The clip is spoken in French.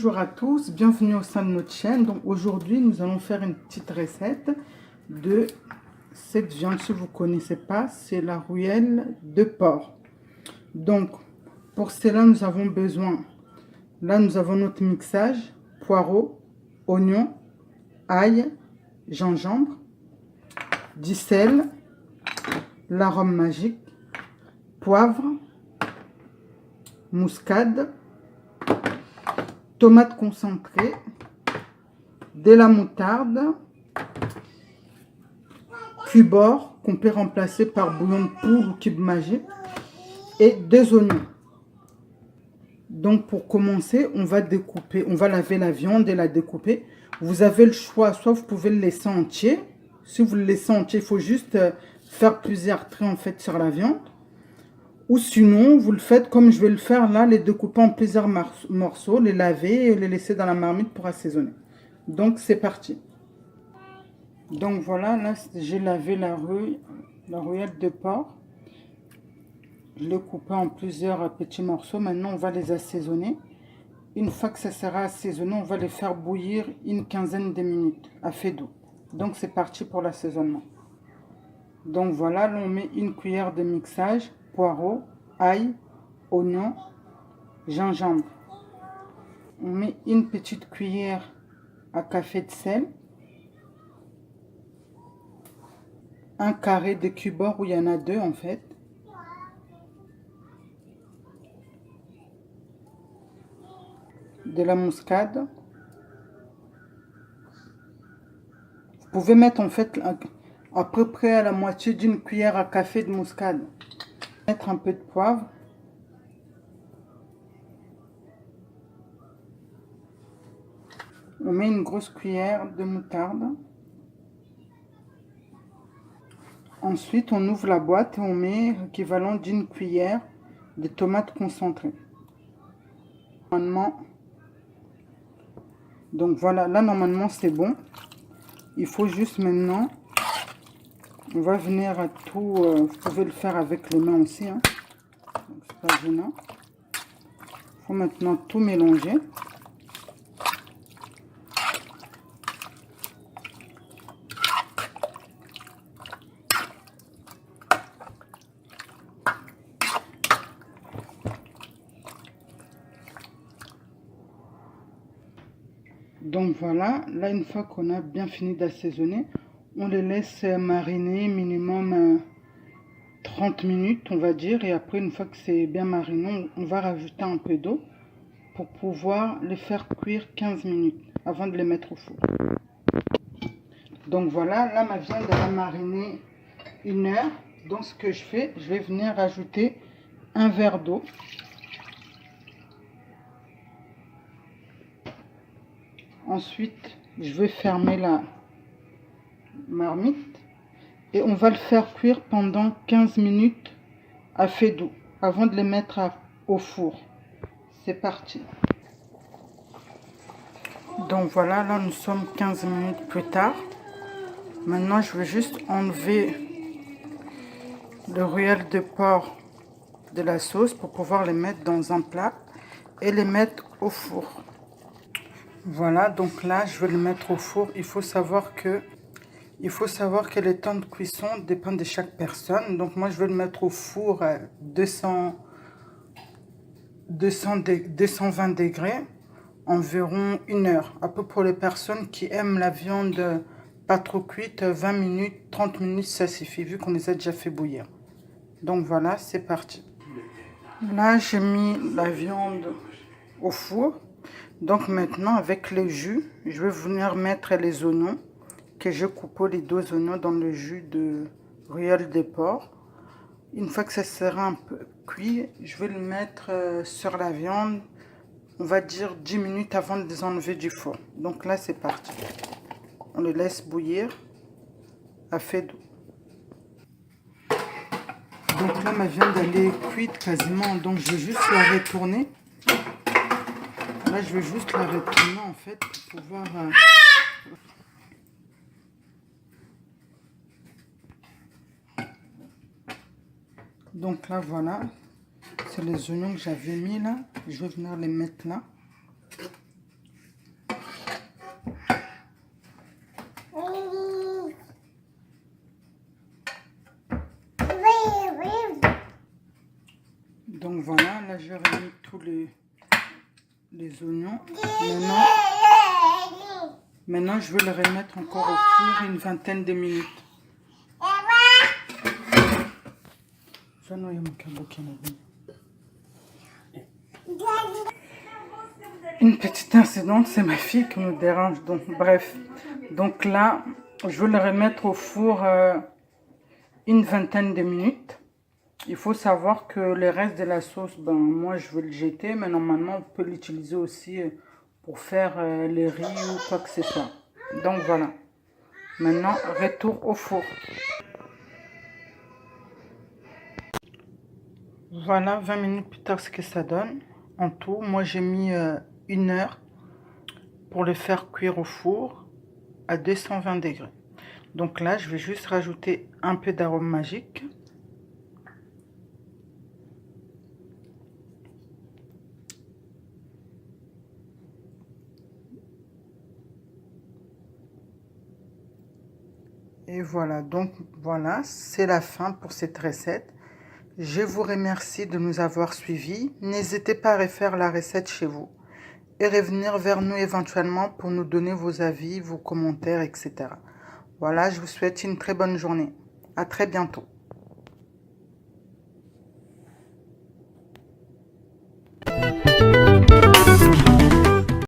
Bonjour à tous, bienvenue au sein de notre chaîne. Donc aujourd'hui nous allons faire une petite recette de cette viande. Si vous ne connaissez pas, c'est la rouelle de porc. Donc pour cela nous avons besoin, là nous avons notre mixage, poireaux, oignons, ail, gingembre, du sel, l'arôme magique, poivre, muscade, tomate concentrée, de la moutarde, cubord qu'on peut remplacer par bouillon de poule ou cube magique et 2 oignons. Donc pour commencer, on va découper, on va laver la viande et la découper. Vous avez le choix, soit vous pouvez le laisser entier. Si vous le laissez entier, il faut juste faire plusieurs traits en fait sur la viande. Ou sinon, vous le faites comme je vais le faire là, les découper en plusieurs morceaux, les laver et les laisser dans la marmite pour assaisonner. Donc c'est parti. Donc voilà, là j'ai lavé la rouillette de porc. Je l'ai coupé en plusieurs petits morceaux. Maintenant on va les assaisonner. Une fois que ça sera assaisonné, on va les faire bouillir une quinzaine de minutes à feu doux. Donc c'est parti pour l'assaisonnement. Donc voilà, là on met une cuillère de mixage, poireaux, ail, oignon, gingembre. On met une petite cuillère à café de sel, un carré de cubord où il y en a 2 en fait, de la muscade. Vous pouvez mettre en fait à peu près à la moitié d'une cuillère à café de muscade. Mettre un peu de poivre. On met une grosse cuillère de moutarde. Ensuite, on ouvre la boîte et on met l'équivalent d'une cuillère de tomates concentrées. Donc voilà, là normalement c'est bon. Il faut juste maintenant, on va venir à tout, vous pouvez le faire avec les mains aussi, hein. C'est pas gênant. Il faut maintenant tout mélanger. Donc voilà, là une fois qu'on a bien fini d'assaisonner, on les laisse mariner minimum 30 minutes on va dire. Et après une fois que c'est bien mariné, on va rajouter un peu d'eau pour pouvoir les faire cuire 15 minutes avant de les mettre au four. Donc voilà, là ma viande elle a mariné 1 heure. Donc ce que je fais, je vais venir rajouter un verre d'eau. Ensuite, je vais fermer la marmite et on va le faire cuire pendant 15 minutes à feu doux avant de les mettre au four. C'est parti. Donc voilà, là nous sommes 15 minutes plus tard. Maintenant, je vais juste enlever le rouelle de porc de la sauce pour pouvoir les mettre dans un plat et les mettre au four. Voilà, donc là je vais le mettre au four. Il faut savoir que les temps de cuisson dépendent de chaque personne. Donc moi je vais le mettre au four à 220 degrés, environ 1 heure. Un peu pour les personnes qui aiment la viande pas trop cuite, 20 minutes, 30 minutes ça suffit vu qu'on les a déjà fait bouillir. Donc voilà, c'est parti. Là j'ai mis la viande au four. Donc maintenant avec le jus, je vais venir mettre les oignons que je coupe, les 2 oignons dans le jus de rouelle de porc. Une fois que ça sera un peu cuit, je vais le mettre sur la viande, on va dire 10 minutes avant de les enlever du four. Donc là c'est parti. On le laisse bouillir à feu doux. Donc là ma viande elle est cuite quasiment, donc je vais juste la retourner. Là, je vais juste la retourner en fait pour pouvoir... Donc là, voilà. C'est les oignons que j'avais mis là. Je vais venir les mettre là. là j'ai remis tous les oignons. Maintenant, je vais le remettre encore au four une vingtaine de minutes. Une petite incidente, c'est ma fille qui nous dérange. Donc, bref. Donc là, je vais le remettre au four une vingtaine de minutes. Il faut savoir que le reste de la sauce, ben, moi je vais le jeter, mais normalement on peut l'utiliser aussi pour faire les riz ou quoi que ce soit. Donc voilà. Maintenant, retour au four. Voilà, 20 minutes plus tard, ce que ça donne. En tout, moi j'ai mis 1 heure pour le faire cuire au four à 220 degrés. Donc là, je vais juste rajouter un peu d'arôme magique. Et voilà, donc voilà, c'est la fin pour cette recette. Je vous remercie de nous avoir suivis. N'hésitez pas à refaire la recette chez vous et revenir vers nous éventuellement pour nous donner vos avis, vos commentaires, etc. Voilà, je vous souhaite une très bonne journée. À très bientôt.